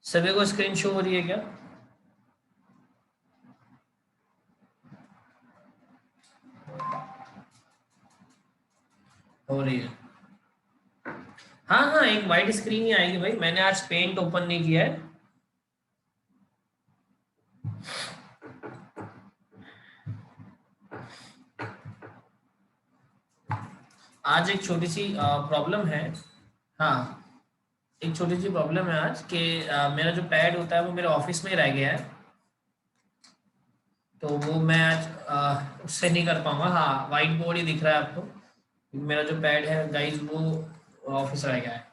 सभी को screen show हो रही है क्या? हो रही है। हाँ हाँ, एक वाइट स्क्रीन ही आएगी भाई, मैंने आज पेंट ओपन नहीं किया है। आज एक छोटी सी प्रॉब्लम है। हाँ, एक छोटी सी प्रॉब्लम है आज कि मेरा जो पैड होता है वो मेरे ऑफिस में ही रह गया है। तो वो मैं आज उससे नहीं कर पाऊंगा। हाँ, वाइट बोर्ड ही दिख रहा है आपको। मेरा जो पैड है गाइज वो ऑफिस रह गया है।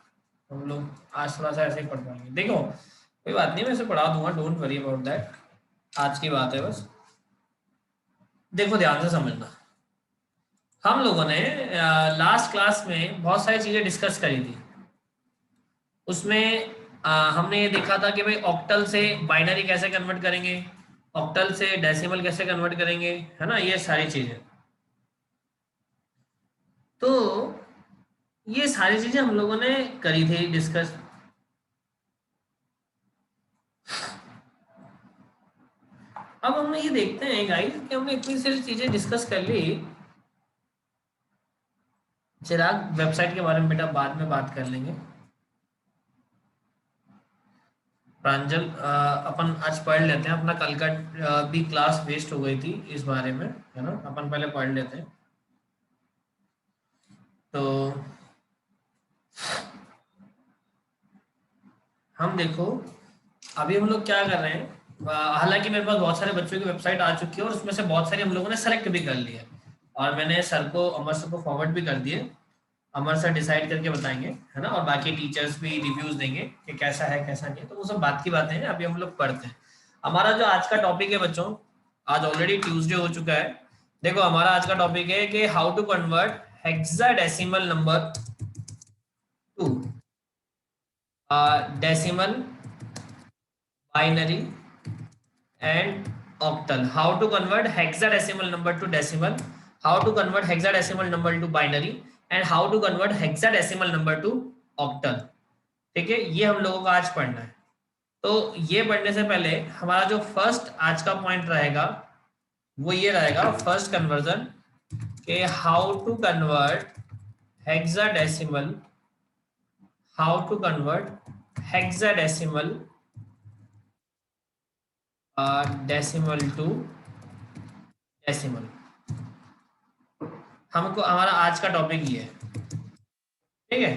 तो हम लोग आज थोड़ा सा ऐसे ही पढ़ पाएंगे। देखो कोई बात नहीं, मैं इसे पढ़ा दूंगा, डोंट वरी अबाउट दैट। आज की बात है बस। देखो ध्यान से समझना। हम लोगों ने लास्ट क्लास में बहुत सारी चीज़ें डिस्कस करी थी। उसमें हमने ये देखा था कि भाई ऑक्टल से बाइनरी कैसे कन्वर्ट करेंगे, ऑक्टल से डेसिमल कैसे कन्वर्ट करेंगे, है ना, ये सारी चीज़ें। तो ये सारी चीज़ें हम लोगों ने करी थी डिस्कस। अब हम ये देखते हैं गाइस कि हमने इतनी सारी चीज़ें डिस्कस कर ली। चिराग, वेबसाइट के बारे में बेटा बाद में बात कर लेंगे। प्रांजल, अपन आज पढ़ लेते हैं, अपना कल का भी क्लास वेस्ट हो गई थी इस बारे में, है ना। अपन पहले पढ़ लेते हैं। तो हम देखो, अभी हम लोग क्या कर रहे हैं। हालांकि मेरे पास बहुत सारे बच्चों की वेबसाइट आ चुकी है और उसमें से बहुत सारी हम लोगों ने सेलेक्ट भी कर ली है। और मैंने सर को, अमर सर को फॉरवर्ड भी कर दिए। अमर सर डिसाइड करके बताएंगे, है ना, और बाकी टीचर्स भी रिव्यूज देंगे कि कैसा है कैसा नहीं है। तो वो सब बात की बातें हैं, अभी हम लोग पढ़ते हैं। हमारा जो आज का टॉपिक है बच्चों, आज ऑलरेडी ट्यूसडे हो चुका है। देखो हमारा आज का टॉपिक है कि how to convert hexadecimal number to decimal, binary and octal. How to convert hexadecimal number to decimal, how to convert hexadecimal number to binary, and how to convert hexadecimal number to octal. ठीक है, ये हम लोगों को आज पढ़ना है। तो ये पढ़ने से पहले हमारा जो फर्स्ट आज का पॉइंट रहेगा वो ये रहेगा, फर्स्ट कन्वर्जन के how to convert hexadecimal, how to convert hexadecimal decimal to decimal. हमको हमारा आज का टॉपिक ये है, ठीक है।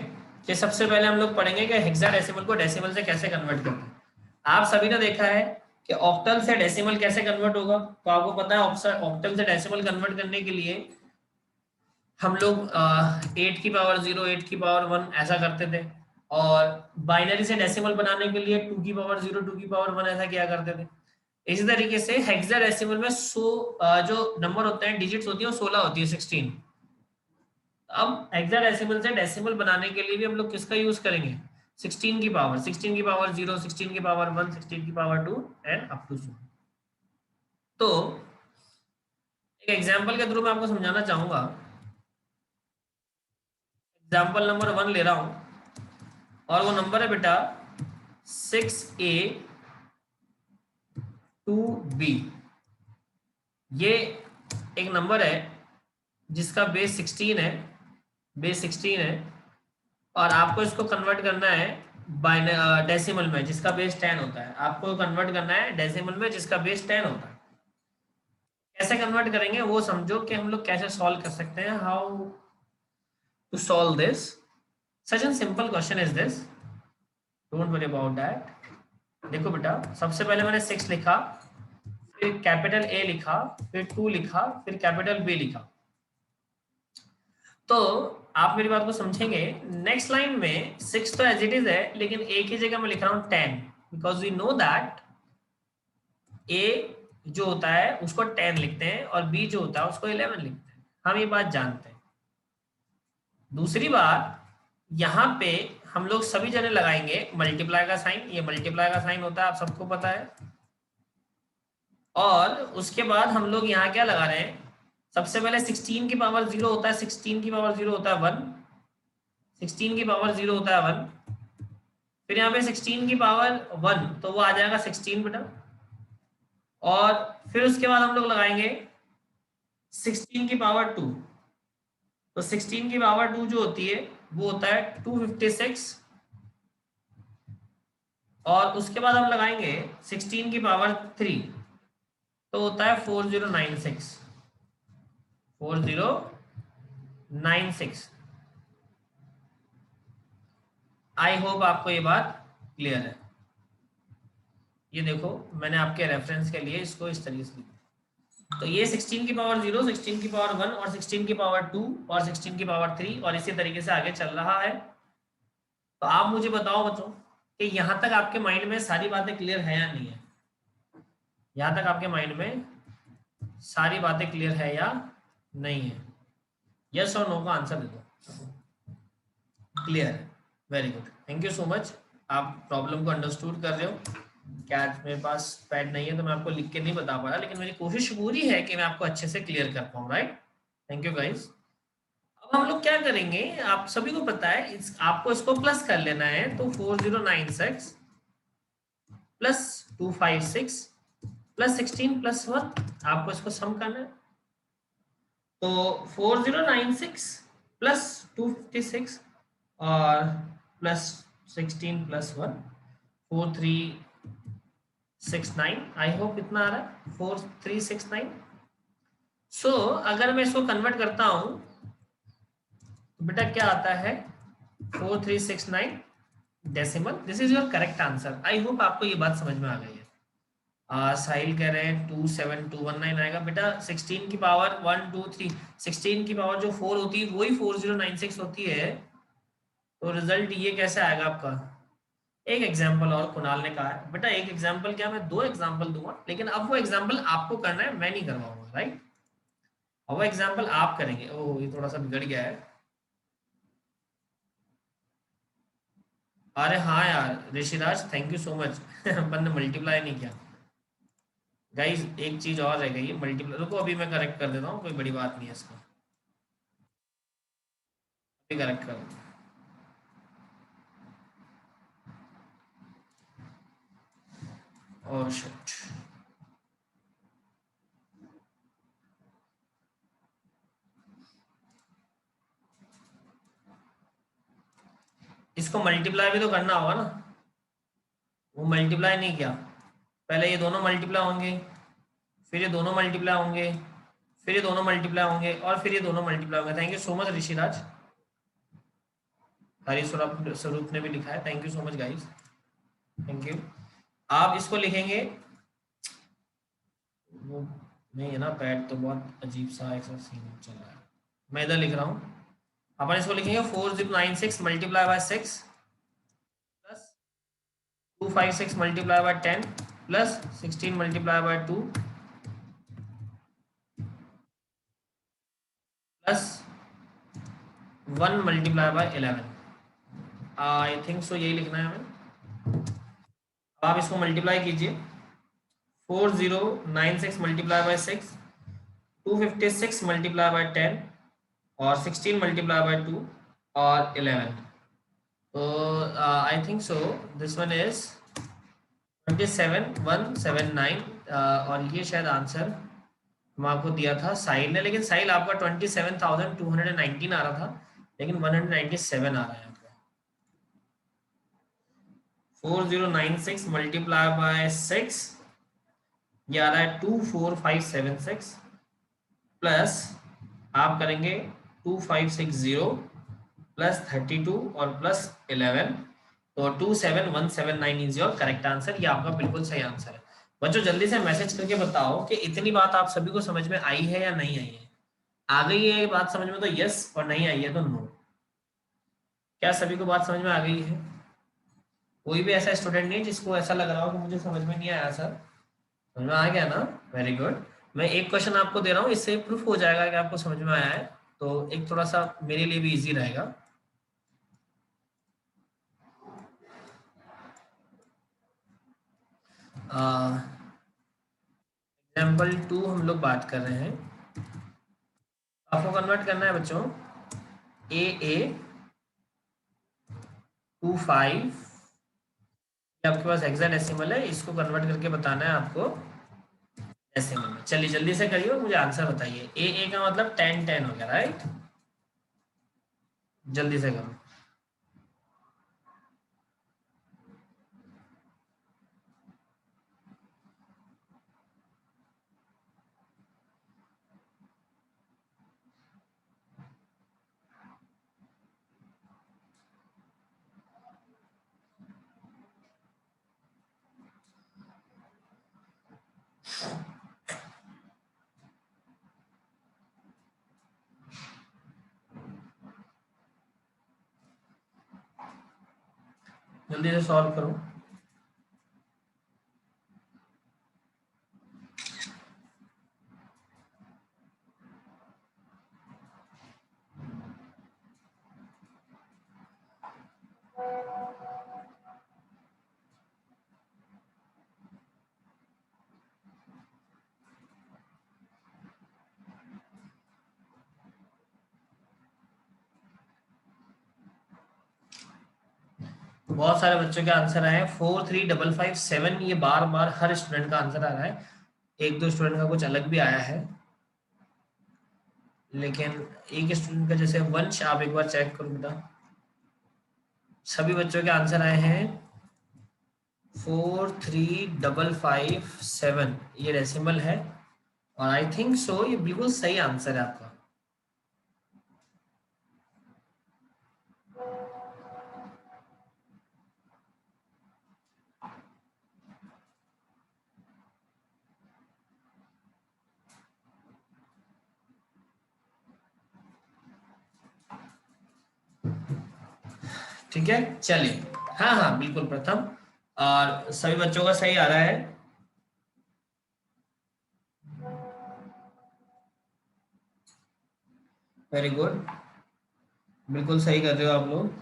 कि सबसे पहले हम लोग पढ़ेंगे कि हेक्साडेसिमल को डेसिमल से कैसे कन्वर्ट करते हैं। आप सभी ने देखा है कि ऑक्टल से डेसिमल कैसे कन्वर्ट होगा। तो आपको पता है ऑक्टल से डेसिमल कन्वर्ट करने के लिए हम लोग 8 की पावर 0, 8 की पावर 1 ऐसा करते थे। और बाइनरी से डेसिमल बनाने के लिए 2 की पावर 0, 2 की पावर 1 ऐसा किया करते थे। इसी तरीके से हेक्साडेसिमल में जो नंबर होते हैं, डिजिट्स होती है, वो 16 होती है, 16। अब हेक्साडेसिमल से डेसिमल बनाने के लिए भी हम लोग किसका यूज करेंगे, 16 की पावर, 16 की पावर 0, 16 की पावर 1, 16 की पावर 2 एंड अप टू 0। तो एक एग्जांपल के थ्रू मैं आपको समझाना चाहूंगा। एग्जांपल नंबर 1 ले रहा हूं और वो नंबर है बेटा 6A2B। ये एक नंबर है जिसका बेस 16 है, बेस 16 है। और आपको इसको कन्वर्ट करना है डेसिमल में जिसका बेस 10 होता है। आपको कन्वर्ट करना है डेसिमल में जिसका बेस 10 होता है। कैसे कन्वर्ट करेंगे वो समझो कि हम लोग कैसे सॉल्व कर सकते हैं, how to solve this. Such an simple question is this, don't worry about that. देखो बेटा, सबसे पहले मैंने 6 लिखा, फिर कैपिटल ए लिखा, फिर 2 लिखा, फिर कैपिटल बी लिखा। तो आप मेरी बात को समझेंगे। नेक्स्ट लाइन में 6 तो एज इट इज है, लेकिन ए की जगह मैं लिख रहा हूं 10, बिकॉज वी नो दैट ए जो होता है उसको 10 लिखते हैं और बी जो होता है उसको 11 लिखते हैं। हम ये बात जानते हैं। दूसरी बात, यहाँ पे हम लोग सभी जने लगाएंगे मल्टीप्लाई का साइन। ये मल्टीप्लाई का साइन होता है, आप सबको पता है। और उसके बाद हम लोग यहाँ क्या लगा रहे हैं, सबसे पहले 16 की पावर 0 होता है, 16 की पावर 0 होता है 1, 16 की पावर 0 होता है 1, फिर यहाँ पे 16 की पावर 1 तो वो आ जाएगा 16 बेटा, और फिर उसके बाद हम लोग लगाएंगे 16 की पावर 2, तो 16 की पावर 2 जो होती है वो होता है 256, और उसके बाद हम लगाएंगे 16 की पावर 3 तो होता है 4096, 4096। आई होप आपको ये बात क्लियर है। ये देखो मैंने आपके रेफरेंस के लिए इसको इस तरीके से लिखा। तो ये 16 की पावर 0, 16 की पावर 1 और 16 की पावर 2 और 16 की पावर 3 और इसी तरीके से आगे चल रहा है। तो आप मुझे बताओ बच्चों कि यहाँ तक आपके माइंड में सारी बातें क्लियर है या नहीं है? यहाँ तक आपके माइंड में सारी बातें क्लियर है या नहीं है? यस और नो का आंसर दे दो। क्लियर है, very good, thank you so much. आप प्रॉब्लम को अंडरस्टूड कर रहे हो। क्या आज मेरे पास पैड नहीं है तो मैं आपको लिख के नहीं बता पा रहा, लेकिन मेरी कोशिश पूरी है कि मैं आपको अच्छे से क्लियर कर पाऊँ, राइट? Thank you guys. अब हम लोग क्या करेंगे, आप सभी को पता है आपको इसको प्लस कर लेना है, तो 4096 प्लस 256 प्लस 16 प्लस 1 आपको इसको सम करना है। तो 4096 प्लस 256 और प्लस 16 प्लस 1 4369। आई होप इतना आ रहा है 4369। सो अगर मैं इसको कन्वर्ट करता हूं तो बेटा क्या आता है 4369 decimal. This is your correct answer. I hope आपको ये बात समझ में आ गई है। साहिल कह रहे हैं 27219 आएगा बेटा। 16 की पावर 1 2 3, 16 की पावर जो 4 होती है वही 4096 होती है। तो रिजल्ट ये कैसे आएगा आपका? एक एग्जाम्पल और कुणाल ने कहा है बेटा, एक एग्जाम्पल क्या, मैं 2 एग्जाम्पल दूंगा, लेकिन अब वो एग्जाम्पल आपको करना है, मैं नहीं करवाऊंगा, राइट? अब वो एग्जाम्पल आप करेंगे। ओह ये थोड़ा सा बिगड़ गया है। अरे हाँ यार Rishiraj, thank you so much. अपन ने मल्टीप्लाई नहीं किया गाइज। एक चीज और रह गई है, मल्टीप्लाई। रुको अभी मैं करेक्ट कर देता हूँ, कोई बड़ी बात नहीं है इसका, अभी करेक्ट कर दूँ। ओह शिट, इसको मल्टीप्लाई भी तो करना होगा ना। वो मल्टीप्लाई नहीं किया, पहले ये दोनों मल्टीप्लाई होंगे, फिर ये दोनों मल्टीप्लाई होंगे, फिर ये दोनों मल्टीप्लाई होंगे, और फिर ये दोनों मल्टीप्लाई होंगे। Thank you so much Rishiraj. Hari Swaroop ने भी लिखा है, thank you so much guys, thank you. आप इसको लिखेंगे, वो नहीं है ना पैड, तो बहुत अजीब सा ऐसा सीन चल रहा है। मैं इधर लिख रहा हूँ, अपन इसको लिखेंगे 4096 multiply by 6 plus 256 multiply by 10 plus 16 multiply by 2 plus 1 multiply by 11। I think so यही लिखना है हमें। अब आप इसको मल्टीप्लाई कीजिए, 4096 मल्टीप्लाई बाय 6, 256 मल्टीप्लाई बाय 10 और 16 मल्टीप्लाई बाय 2 और 11। तो I think so this one is 27179। और ये शायद आंसर हम आपको दिया था साहिल ने, लेकिन साहिल आपका 27,219 आ रहा था, लेकिन 197 आ रहा है आपका। 4096 मल्टीप्लाई बाय 6 ये आ रहा है 24576 प्लस आप करेंगे 2560 प्लस 32 और प्लस 11, तो 27179 इज योर करेक्ट आंसर। ये आपका बिल्कुल सही आंसर है। बच्चों जल्दी से मैसेज करके बताओ कि इतनी बात आप सभी को समझ में आई है या नहीं आई है। आ गई है ये बात समझ में तो यस, और नहीं आई है तो नो। क्या सभी को बात समझ में आ गई है? कोई भी ऐसा स्टूडेंट नहीं जिसको ऐसा लग रहा हो कि मुझे समझ में नहीं आया सर? समझ में आ गया ना? Very good. मैं एक क्वेश्चन आपको दे रहा हूँ, इससे प्रूफ हो जाएगा कि आपको समझ में आया है, तो एक थोड़ा सा मेरे लिए भी इजी रहेगा। एग्जाम्पल 2 हम लोग बात कर रहे हैं। आपको कन्वर्ट करना है बच्चों AA 25 आपके पास हेक्साडेसिमल है, इसको कन्वर्ट करके बताना है आपको डेसिमल में। चलिए जल्दी से करिए और मुझे आंसर बताइए। ए का मतलब 10 हो गया, राइट? जल्दी से करो। जल्दी से सॉल्व करो। बहुत सारे बच्चों के आंसर आए हैं 43557। ये बार बार हर स्टूडेंट का आंसर आ रहा है, एक दो स्टूडेंट का कुछ अलग भी आया है, लेकिन एक स्टूडेंट का जैसे वंश, आप एक बार चेक करो बेटा। सभी बच्चों के आंसर आए हैं 43557। ये डेसिमल है और आई थिंक सो ये बिल्कुल सही आंसर है आपका। ठीक है, चलिए। हाँ हाँ बिल्कुल प्रथम, और सभी बच्चों का सही आ रहा है। वेरी गुड, बिल्कुल सही कर रहे हो आप लोग।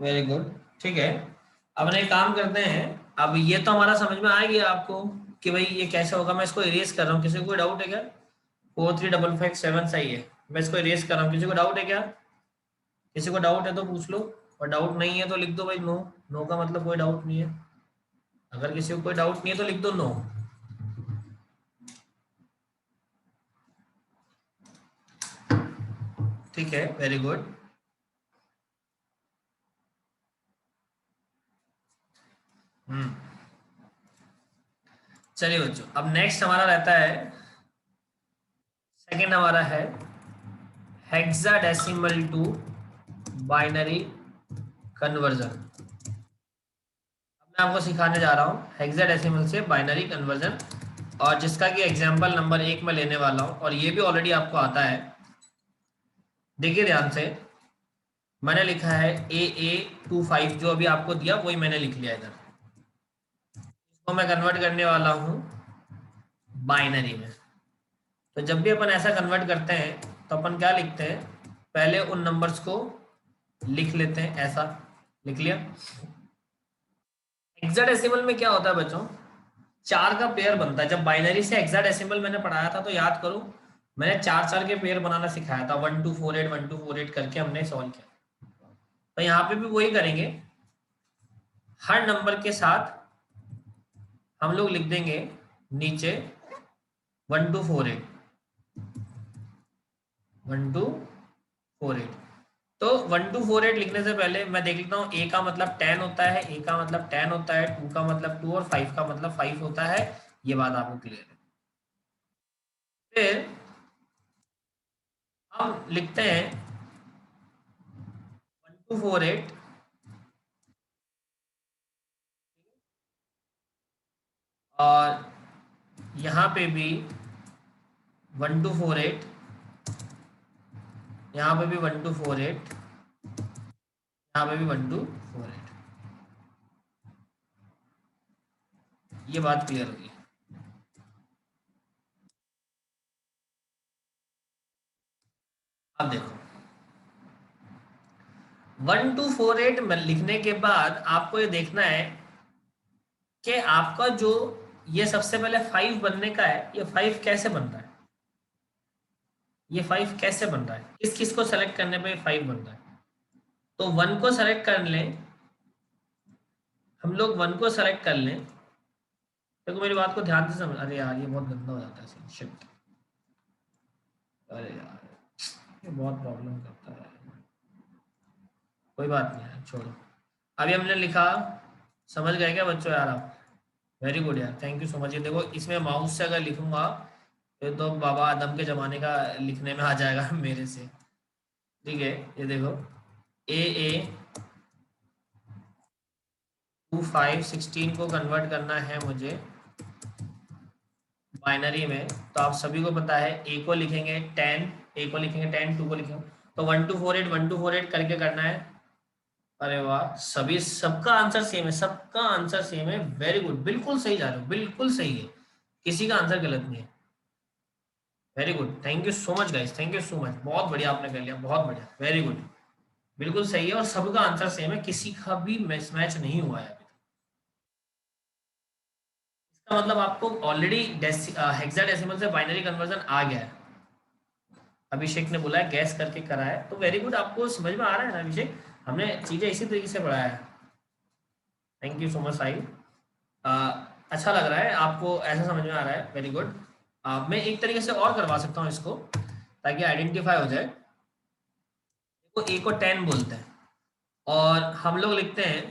वेरी गुड, ठीक है। अब एक काम करते हैं, अब ये तो हमारा समझ में आ गया आपको कि भाई ये कैसे होगा। मैं इसको इरेज कर रहा हूँ, किसी को कोई डाउट है क्या? 43557 सही है, मैं इसको इरेज कर रहा हूँ। किसी को डाउट है क्या? किसी को डाउट है तो पूछ लो, और डाउट नहीं है तो लिख दो भाई नो। नो का मतलब कोई डाउट नहीं है। अगर किसी को कोई डाउट नहीं है तो लिख दो नो। ठीक है, वेरी गुड। चलिए बच्चों, अब नेक्स्ट हमारा रहता है, सेकंड हमारा है हेक्साडेसिमल टू बाइनरी कन्वर्जन। मैं आपको सिखाने जा रहा हूँ हेक्साडेसिमल से बाइनरी कन्वर्जन, और जिसका कि एग्जांपल नंबर 1 में लेने वाला हूँ, और ये भी ऑलरेडी आपको आता है। देखिए ध्यान से, मैंने लिखा है AA25, जो अभी आपको दिया वही मैंने लिख लिया इधर। इसको मैं कन्वर्ट करने वाला हूँ बाइनरी में। तो जब भी अपन ऐसा कन्वर्ट करते हैं तो अपन क्या लिखते हैं, पहले उन नंबर्स को लिख लेते हैं, ऐसा लिख लिया। हेक्साडेसिमल में क्या होता है बच्चों, 4 का पेयर बनता है। जब बाइनरी से हेक्साडेसिमल मैंने पढ़ाया था तो याद करो, मैंने 4 के पेयर बनाना सिखाया था, 1248 1248 करके हमने सॉल्व किया। तो यहाँ पे भी वही करेंगे, हर नंबर के साथ हम लोग लिख देंगे नीचे 1248 1248। तो 1248 लिखने से पहले मैं देख लेता हूँ, ए का मतलब 10 होता है, ए का मतलब 10 होता है, 2 का मतलब 2 और 5 का मतलब 5 होता है। ये बात आपको क्लियर है। फिर हम लिखते हैं 1248, और यहाँ पे भी 1248, यहाँ पे भी 1248, यहाँ पे भी 1248। ये बात क्लियर होगी। अब देखो 1248 में लिखने के बाद आपको ये देखना है कि आपका जो ये सबसे पहले 5 बनने का है, ये 5 कैसे बनता है। ये 5 कैसे बन रहा है, किस किस को सेलेक्ट करने पे 5 बन रहा है? तो 1 को सेलेक्ट कर लें, हम लोग 1 को सेलेक्ट कर लें। देखो मेरी बात को ध्यान से समझ, अरे यार ये बहुत गंदा हो जाता है सीन, शिट, अरे यार ये बहुत प्रॉब्लम करता है। कोई बात नहीं यार, छोड़ो। अभी हमने लिखा, समझ गए क्या बच्चों यार आप? वेरी गुड यार, थैंक यू सो मच। ये देखो इसमें माउस से अगर लिखूंगा फिर तो बाबा आदम के ज़माने का लिखने में आ जाएगा मेरे से। ठीक है, ये देखो ए 2516 को कन्वर्ट करना है मुझे बाइनरी में। तो आप सभी को पता है ए को लिखेंगे 10, ए को लिखेंगे 10, 2 को लिखेंगे तो 1248 1248 करके करना है। अरे वाह, सभी सबका आंसर सेम है, सबका आंसर सेम है। वेरी गुड, बिल्कुल सही जा रहे हो, बिल्कुल सही है, किसी का आंसर गलत नहीं है। Very good, thank you so much guys, thank you so much, बहुत बढ़िया आपने कर लिया, बहुत बढ़िया, वेरी गुड, बिल्कुल सही है और सबका आंसर सेम है, किसी का भी मिसमैच नहीं हुआ है अभी तक। इसका मतलब आपको ऑलरेडी हेक्साडेसिमल से बाइनरी कन्वर्जन आ गया है। अभिषेक ने बोला है गैस करके करा है, तो वेरी गुड, आपको समझ में आ रहा है ना अभिषेक, हमने चीजें इसी तरीके से पढ़ाया है। थैंक यू सो मच साहिल। अच्छा लग रहा है आपको, ऐसा समझ में आ रहा है, वेरी गुड। मैं एक तरीके से और करवा सकता हूँ इसको ताकि आइडेंटिफाई हो जाए। देखो ए को 10 बोलते हैं और हम लोग लिखते हैं,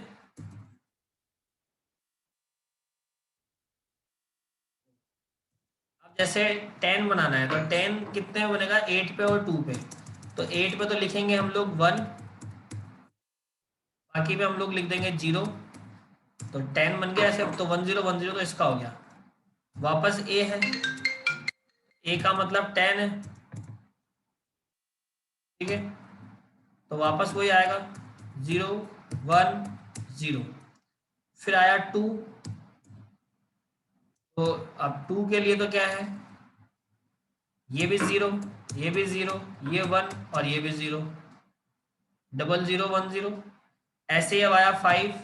अब जैसे 10 बनाना है तो 10 कितने बनेगा, 8 पे और 2 पे। तो 8 पे तो लिखेंगे हम लोग 1, बाकी पे हम लोग लिख देंगे 0। तो 10 बन गया ऐसे, अब तो 1010 तो इसका हो गया। वापस ए है, ए का मतलब 10 है, ठीक है, तो वापस वही आएगा 0 1 0। फिर आया 2, तो अब 2 के लिए तो क्या है, ये भी 0, ये भी 0, ये 1 और ये भी 0, 0010। ऐसे ही अब आया 5,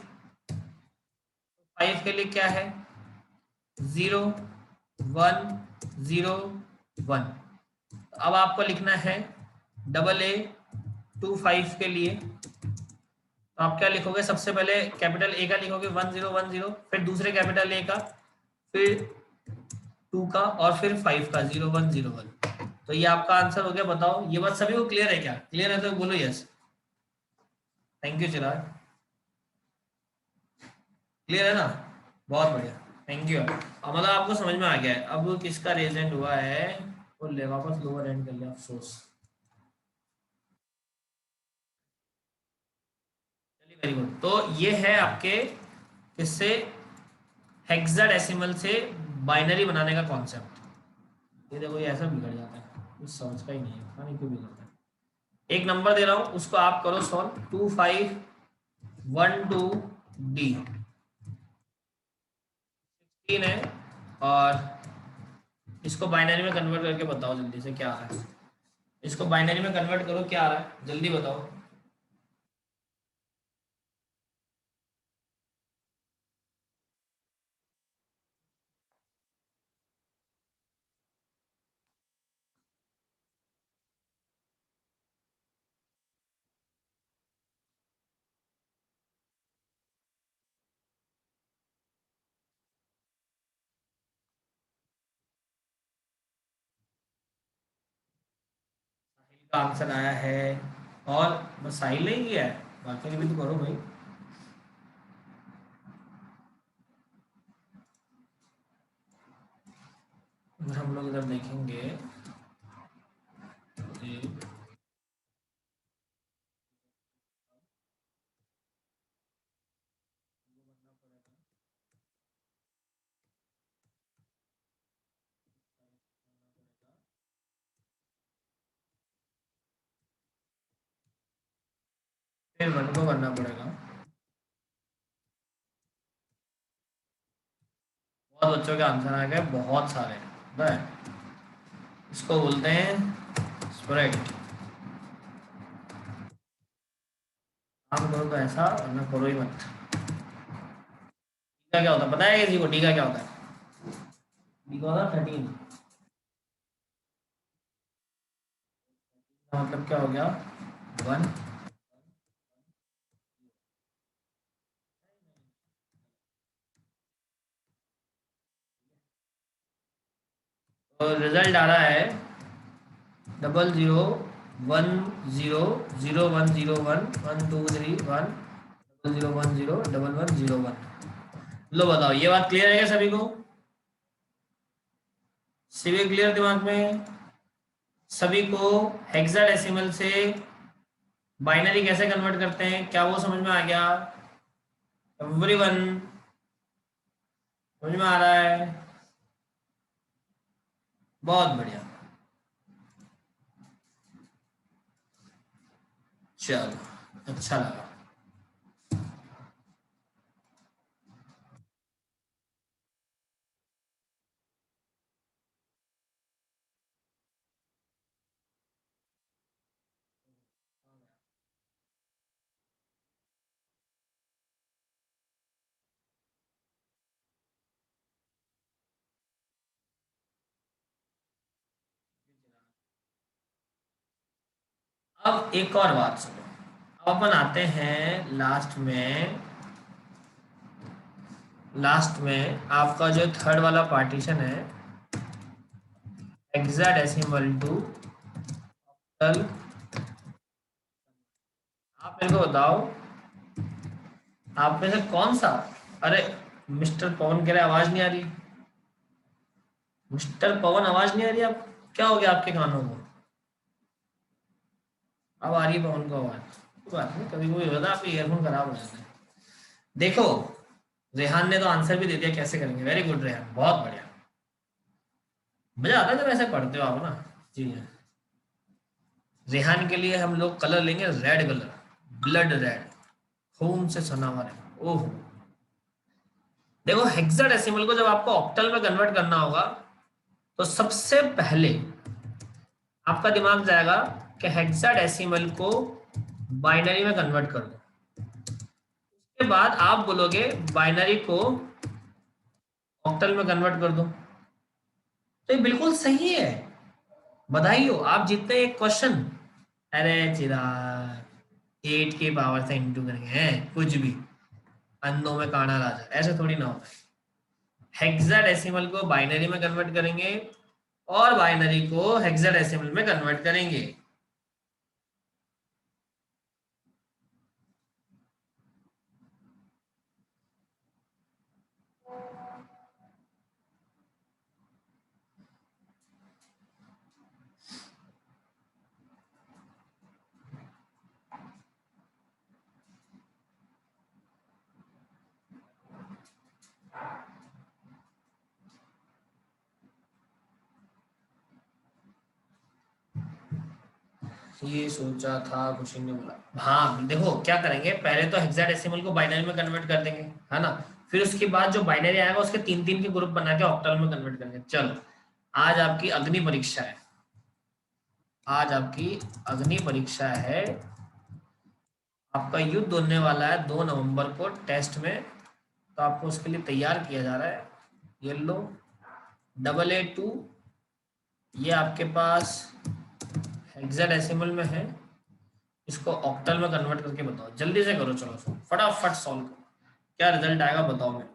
5 के लिए क्या है, 0 1 0 1। अब आपको लिखना है AA 25 के लिए, तो आप क्या लिखोगे, सबसे पहले कैपिटल ए का लिखोगे 1010, फिर दूसरे कैपिटल ए का, फिर 2 का और फिर 5 का 0101। तो ये आपका आंसर हो गया। बताओ ये बात सभी को क्लियर है क्या? क्लियर है तो बोलो yes. Thank you Chirag, clear है ना, बहुत बढ़िया, थैंक यू। अब मतलब आपको समझ में आ गया है अब किसका रेजेंट हुआ है, वो ले वापस लोअर एंड कर लिया, अफसोस। चलिए वेरी गुड, तो ये है आपके किससे, हेक्साडेसिमल से बाइनरी बनाने का कॉन्सेप्ट। ये देखो ये ऐसा बिगड़ जाता है, कुछ समझ का ही नहीं है, पता नहीं क्यों बिगड़ता है। एक नंबर दे रहा हूँ उसको आप करो सॉल्व, 2512D 16 है, और इसको बाइनरी में कन्वर्ट करके बताओ जल्दी से क्या आ रहा है। इसको बाइनरी में कन्वर्ट करो, क्या आ रहा है जल्दी बताओ। का आंसर आया है, और बस साहिल नहीं किया है, बाकी ने भी तो करो भाई। हम लोग इधर देखेंगे, फिर वन को करना पड़ेगा। बहुत बच्चों के आंसर आ गए, बहुत सारे, पता है इसको बोलते हैं स्प्रेड। काम करो तो ऐसा, वरना करो ही मत। टीका क्या होता है पता है किसी को, टीका क्या होता है? टीका होता है 13। मतलब क्या हो गया, 1। तो रिजल्ट आ रहा है 00100101 00101101। लो बताओ, ये बात क्लियर है क्या सभी को? सभी क्लियर दिमाग में? सभी को हेक्साडेसिमल से बाइनरी कैसे कन्वर्ट करते हैं, क्या वो समझ में आ गया? एवरीवन समझ में आ रहा है? बहुत बढ़िया। चलो, अच्छा लगा। अब एक और बात सुनो। अब अपन आते हैं लास्ट में आपका जो थर्ड वाला पार्टीशन है, हेक्साडेसिमल टू ऑक्टल। आप मेरे को बताओ, आप में से कौन सा, अरे मिस्टर पवन कह रहे आवाज नहीं आ रही। मिस्टर पवन आवाज नहीं आ रही, आप क्या हो गया आपके कानों को? अब आ रही है पवन को आवाज। कोई बात नहीं, कभी कभी होता है आपके ईयरफोन खराब हो जाते हैं। देखो, रेहान ने तो आंसर भी दे दिया कैसे करेंगे। वेरी गुड रेहान, बहुत बढ़िया। मजा आता है जब ऐसे पढ़ते हो आप ना। जी हाँ। रेहान के लिए हम लोग कलर लेंगे, रेड कलर, ब्लड रेड, खून से सना हुआ रेड। ओह, देखो हेक्साडेसिमल को जब आपको ऑक्टल में कन्वर्ट करना होगा, तो सबसे पहले आपका दिमाग जाएगा कि हेक्साडेसिमल को बाइनरी में कन्वर्ट कर दो। उसके बाद आप बोलोगे बाइनरी को ऑक्टल में कन्वर्ट कर दो। तो ये बिल्कुल सही है, बधाई हो, आप जीतते हैं एक क्वेश्चन। अरे चिराग, 8 की पावर से इंटू करेंगे हैं कुछ भी, अंधों में काना राजा, ऐसे थोड़ी ना होता है। हेक्साडेसिमल को बाइनरी में कन्वर्ट करेंगे और बाइनरी को हेक्साडेसिमल में कन्वर्ट करेंगे। ये सोचा था खुशी ने बोला। हाँ देखो क्या करेंगे, पहले तो हेक्साडेसिमल को बाइनरी में कन्वर्ट कर देंगे, है ना। फिर उसके बाद जो बाइनरी आएगा उसके तीन तीन के ग्रुप बना के ऑक्टल में कन्वर्ट करेंगे। चलो, आज आपकी अग्नि परीक्षा है। आज आपकी अग्नि परीक्षा है। आपका युद्ध होने वाला है 2 नवंबर को टेस्ट में। तो आपको उसके लिए तैयार किया जा रहा है। ये लो, 882, ये आपके पास हेक्साडेसिमल में है। इसको ऑक्टल में कन्वर्ट करके बताओ, जल्दी से करो, चलो फटाफट सॉल्व करो। क्या रिजल्ट आएगा बताओ मैं।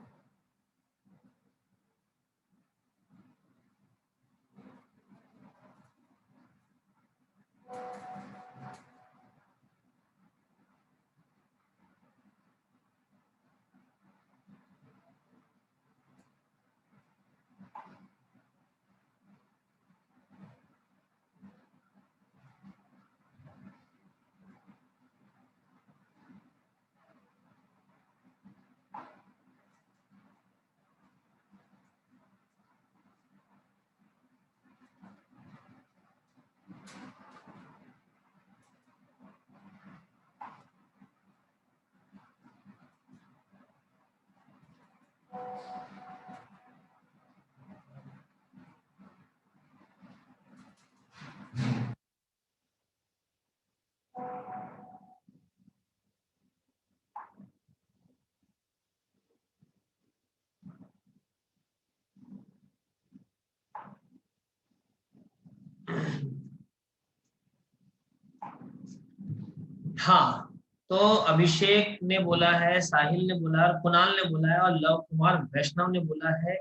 हाँ, तो अभिषेक ने बोला है, साहिल ने बोला है, कुणाल ने बोला है, और लव कुमार वैष्णव ने बोला है,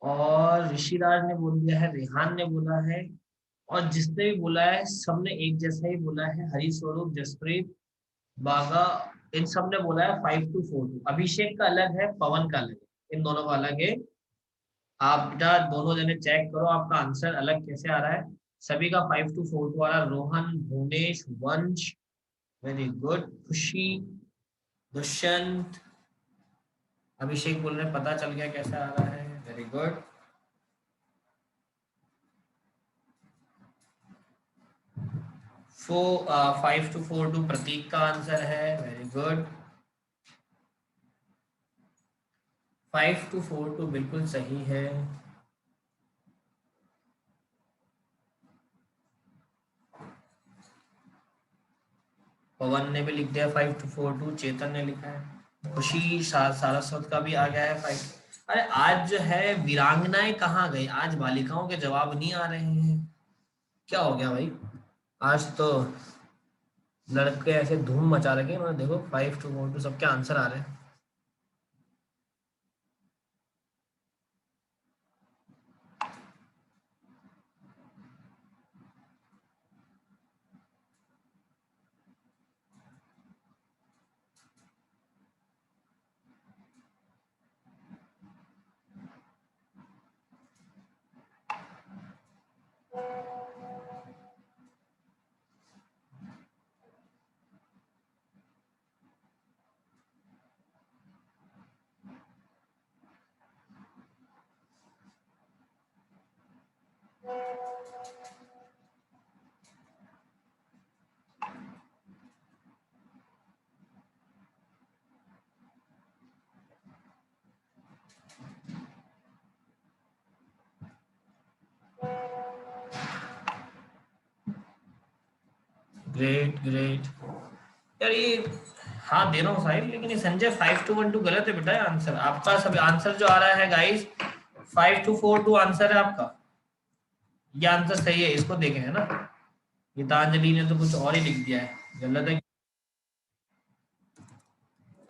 और ऋषिराज ने बोल दिया है, रेहान ने बोला है, और जिसने भी बोला है सबने एक जैसा ही बोला है, हरी स्वरूप, जसप्रीत, बागा, इन सब ने बोला है 5-4। अभिषेक का अलग है, पवन का अलग है, इन दोनों का अलग है। आप बेटा दोनों जने चेक करो आपका आंसर अलग कैसे आ रहा है। सभी का 5-4 आ रहा है। रोहन, भुवनेश, वंश, वेरी गुड, खुशी, दुष्यंत, अभिषेक बोल रहे पता चल गया कैसे आ रहा है, वेरी गुड। फो 5-4 प्रतीक का आंसर है, वेरी गुड। 5-4 बिल्कुल सही है। पवन ने भी लिख दिया 5-4, चेतन ने लिखा है, खुशी, सारस्वत का भी आ गया है 5। अरे आज जो है वीरांगनाएं कहाँ गई, आज बालिकाओं के जवाब नहीं आ रहे हैं, क्या हो गया भाई। आज तो लड़के ऐसे धूम मचा रखे हैं, मतलब देखो 5-4 सबके आंसर आ रहे हैं। ग्रेट ग्रेट यार ये, हाँ दे रहा हूँ साहिल, लेकिन ये संजय 5-1 गलत है बेटा, आंसर आपका सब आंसर जो आ रहा है गाइस 5-4 आंसर है आपका, ये आंसर सही है, इसको देखें है ना। गीतांजलि ने तो कुछ और ही लिख दिया है, गलत है।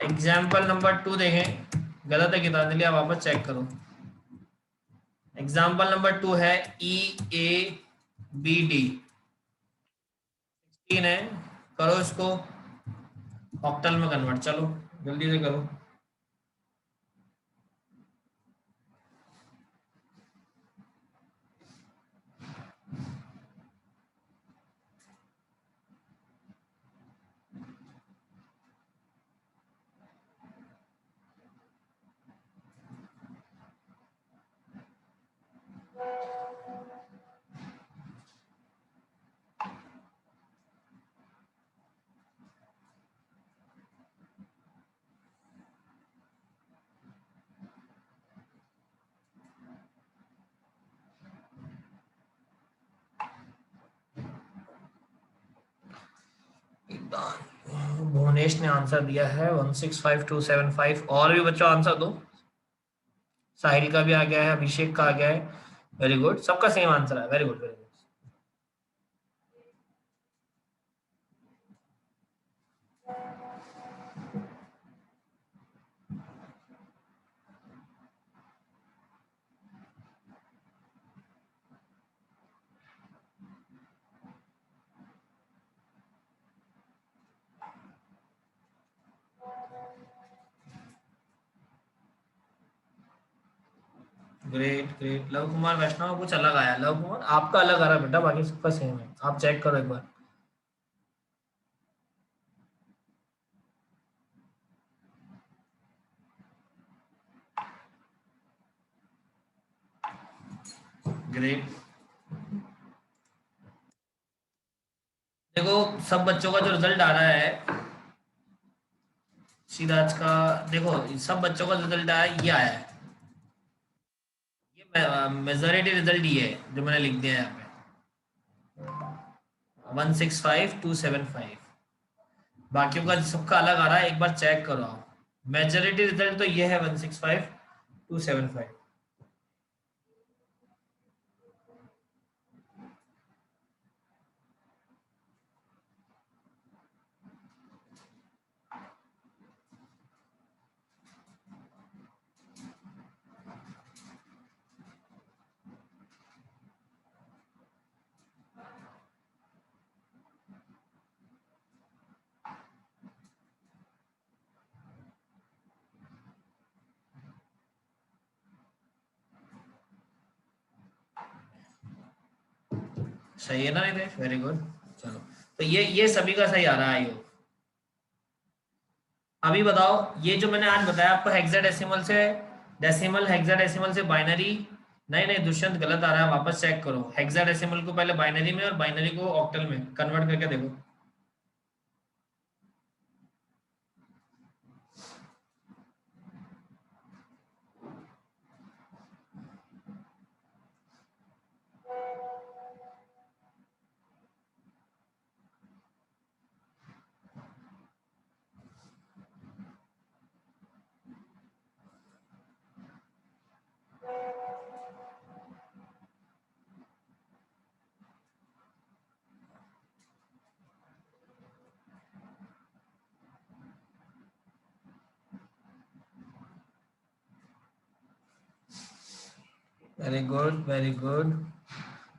एग्जाम्पल नंबर 2 देखें, गलत है गीतांजलि, आप वापस चेक करो। एग्जाम्पल नंबर 2 है EABD 16 है, करो इसको ऑक्टल में कन्वर्ट, चलो जल्दी से करो। भुवनेश ने आंसर दिया है 165275, और भी बच्चों आंसर दो। साहिल का भी आ गया है, अभिषेक का आ गया है, वेरी गुड, सबका सेम आंसर है, very good very great great. Luv Kumar Vaishnav का कुछ अलग आया, लव कुमार आपका अलग आ रहा है बेटा, बाकी सबका सेम है, आप चेक करो एक बार। ग्रेट। देखो सब बच्चों का जो रिजल्ट आ रहा है, सिराज का, देखो सब बच्चों का रिजल्ट आया, ये आया है, ये मेजोरिटी रिजल्ट ये है जो मैंने लिख दिया है यहाँ पे, 165275। बाकियों का सबका अलग आ रहा है, एक बार चेक करो आप। मेजोरिटी रिजल्ट तो ये है 165275। सही है ना नितेश? Very good. चलो, तो ये सभी का सही आ रहा है योग। अभी बताओ, ये जो मैंने आज बताया आपको हेक्साडेसिमल से डेसिमल, हेक्साडेसिमल से बाइनरी, नहीं नहीं दुष्यंत गलत आ रहा है, वापस चेक करो। हेक्साडेसिमल को पहले बाइनरी में और बाइनरी को ऑक्टल में कन्वर्ट करके देखो। Very good very good.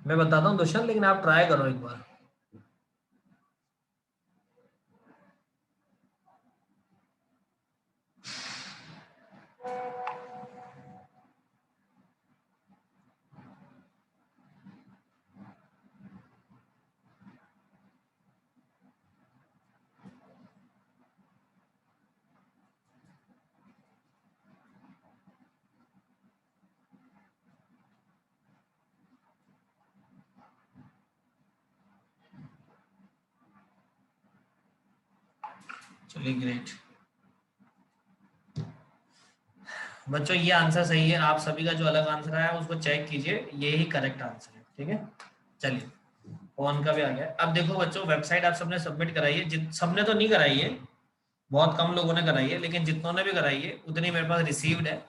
मैं बताता हूँ दुष्यंत, लेकिन आप ट्राई करो एक बार। चलिए ग्रेट बच्चों, ये आंसर सही है। आप सभी का जो अलग आंसर आया उसको चेक कीजिए, ये ही करेक्ट आंसर है। ठीक है, चलिए फोन का भी आ गया। अब देखो बच्चों, वेबसाइट आप सबने सबमिट कराई है, सबने तो नहीं कराई है, बहुत कम लोगों ने कराई है, लेकिन जितनों ने भी कराई है उतनी मेरे पास रिसीव्ड है।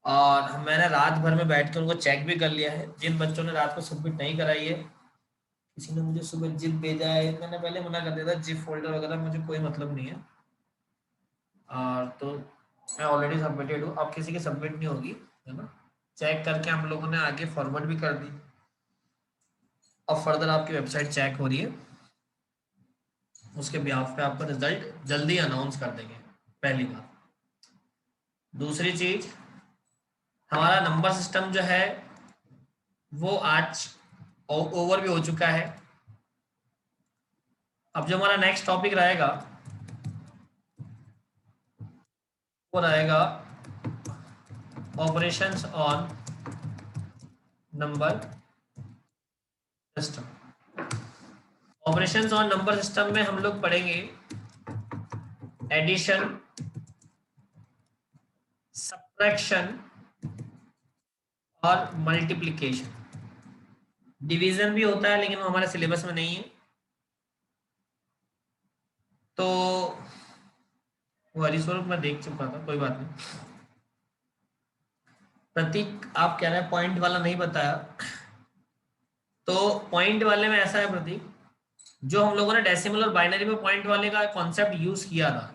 और मैंने रात भर में बैठ के उनको चेक भी कर लिया है। जिन बच्चों ने रात को सबमिट नहीं कराई है, किसी ने मुझे सुबह जिप भेजा है, मैंने पहले मना कर दिया था, जिप फोल्डर वगैरह मुझे कोई मतलब नहीं है। और तो मैं ऑलरेडी सबमिटेड हूँ, अब किसी की सबमिट नहीं होगी, है ना। चेक करके हम लोगों ने आगे फॉरवर्ड भी कर दी। अब फर्दर आपकी वेबसाइट चेक हो रही है, उसके बिहाफ पे आपका रिजल्ट जल्दी अनाउंस कर देंगे, पहली बात। दूसरी चीज, हमारा नंबर सिस्टम जो है वो आज ओवर भी हो चुका है। अब जो हमारा नेक्स्ट टॉपिक रहेगा वो रहेगा operations on number system. Operations on number system में हम लोग पढ़ेंगे एडिशन, सब्ट्रैक्शन और मल्टीप्लिकेशन। डिवीजन भी होता है लेकिन वो हमारे सिलेबस में नहीं है, तो वो हरीश्वर मैं देख चुका था, कोई बात नहीं। प्रतीक आप कह रहे हैं पॉइंट वाला नहीं बताया, तो पॉइंट वाले में ऐसा है प्रतीक, जो हम लोगों ने डेसिमल और बाइनरी में पॉइंट वाले का कॉन्सेप्ट यूज किया था,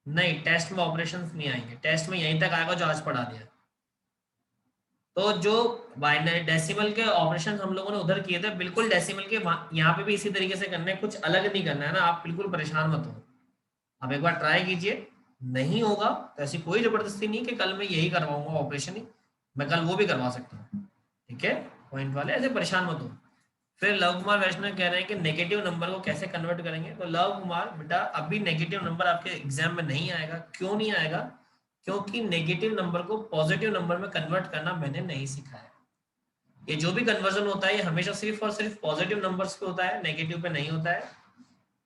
नहीं टेस्ट में ऑपरेशंस नहीं आएंगे, टेस्ट में यहीं तक आएगा जो आज पढ़ा दिया। तो जो बाइनरी डेसिमल के ऑपरेशन हम लोगों ने उधर किए थे, बिल्कुल डेसिमल के यहाँ पे भी इसी तरीके से करना है, कुछ अलग नहीं करना है ना। आप बिल्कुल परेशान मत हो, आप एक बार ट्राई कीजिए। नहीं होगा तो ऐसी कोई जबरदस्ती नहीं कि कल मैं यही करवाऊंगा ऑपरेशन ही, मैं कल वो भी करवा सकता हूँ। ठीक है, पॉइंट वाले ऐसे परेशान मत हो। फिर लव कुमार वैष्णव कह रहे हैं कि नेगेटिव नंबर को कैसे कन्वर्ट करेंगे। तो लव कुमार बेटा, अभी नेगेटिव नंबर आपके एग्जाम में नहीं आएगा। क्यों नहीं आएगा? क्योंकि नेगेटिव नंबर को पॉजिटिव नंबर में कन्वर्ट करना मैंने नहीं सिखाया। ये जो भी कन्वर्जन होता है ये हमेशा सिर्फ और सिर्फ पॉजिटिव नंबर्स पे होता है, नेगेटिव पे नहीं होता है।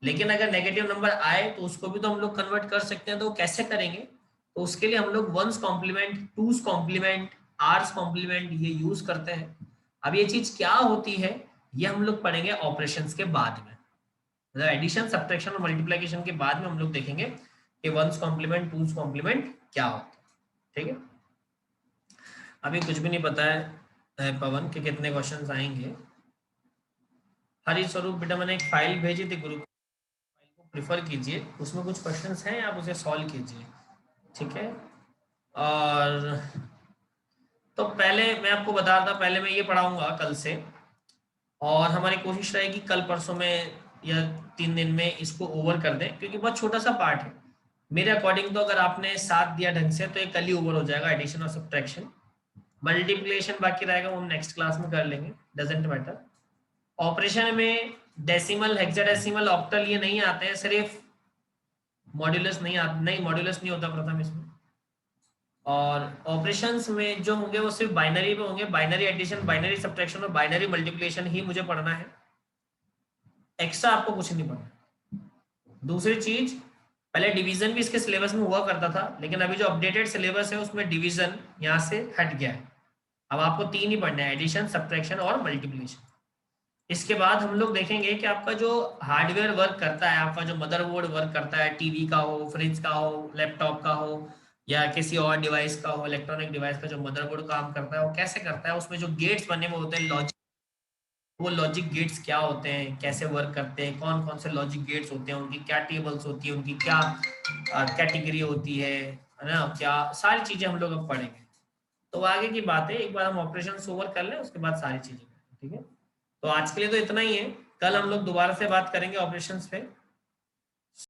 लेकिन अगर नेगेटिव नंबर आए तो उसको भी तो हम लोग कन्वर्ट कर सकते हैं, तो कैसे करेंगे? तो उसके लिए हम लोग ones complement, twos complement, r's complement ये यूज करते हैं। अब ये चीज क्या होती है ये हम लोग पढ़ेंगे ऑपरेशंस के बाद में, मतलब एडिशन, सब्ट्रैक्शन और मल्टीप्लिकेशन के बाद में हम लोग देखेंगे कि वंस कॉम्प्लीमेंट, टूस कॉम्प्लीमेंट क्या होता है। ठीक है, अभी कुछ भी नहीं पता है पवन के कितने क्वेश्चंस आएंगे। हरी स्वरूप बेटा, मैंने एक फाइल भेजी थी ग्रुप, फाइल को प्रिफर कीजिए, उसमें कुछ क्वेश्चंस हैं, आप उसे सॉल्व कीजिए। ठीक है, और तो पहले मैं आपको बता रहा था, पहले मैं ये पढ़ाऊंगा कल से, और हमारी कोशिश रहेगी कल परसों में या 3 दिन में इसको ओवर कर दें, क्योंकि बहुत छोटा सा पार्ट है मेरे अकॉर्डिंग। तो अगर आपने साथ दिया ढंग से तो ये कल ही ओवर हो जाएगा, एडिशन और सब्ट्रैक्शन। मल्टीप्लिकेशन बाकी रहेगा, वो हम नेक्स्ट क्लास में कर लेंगे, डजेंट मैटर। ऑपरेशन में डेसिमल, हेक्साडेसिमल, ऑक्टल ये नहीं आते हैं, सिर्फ मॉड्यूलस नहीं मॉड्यूलस नहीं होता प्रथम इसमें। और ऑपरेशंस में जो होंगे वो सिर्फ बाइनरी पे होंगे, बाइनरी एडिशन, बाइनरी सब्ट्रैक्शन और बाइनरी मल्टीप्लिकेशन ही मुझे पढ़ना है, एक्स्ट्रा आपको कुछ नहीं पढ़ना। दूसरी चीज, पहले डिवीजन भी इसके सिलेबस में हुआ करता था, लेकिन अभी जो अपडेटेड सिलेबस है उसमें डिवीजन यहाँ से हट गया है। अब आपको 3 ही पढ़ना है, एडिशन, सब्ट्रैक्शन और मल्टीप्लिकेशन। इसके बाद हम लोग देखेंगे कि आपका जो हार्डवेयर वर्क करता है, आपका जो मदरबोर्ड वर्क करता है, टीवी का हो, फ्रिज का हो, लैपटॉप का हो, या किसी और डिवाइस का हो, इलेक्ट्रॉनिक डिवाइस का जो मदरबोर्ड काम करता है वो कैसे करता है, उसमें जो गेट्स बने हुए होते हैं लॉजिक, वो लॉजिक गेट्स क्या होते हैं, कैसे वर्क करते हैं, कौन कौन से लॉजिक गेट्स होते हैं, उनकी क्या टेबल्स होती है, उनकी क्या कैटेगरी होती है ना, क्या सारी चीजें हम लोग अब पढ़ेंगे। तो आगे की बात है, एक बार हम ऑपरेशन ओवर कर लें, उसके बाद सारी चीजें, ठीक है। तो आज के लिए तो इतना ही है, कल हम लोग दोबारा से बात करेंगे ऑपरेशंस पे।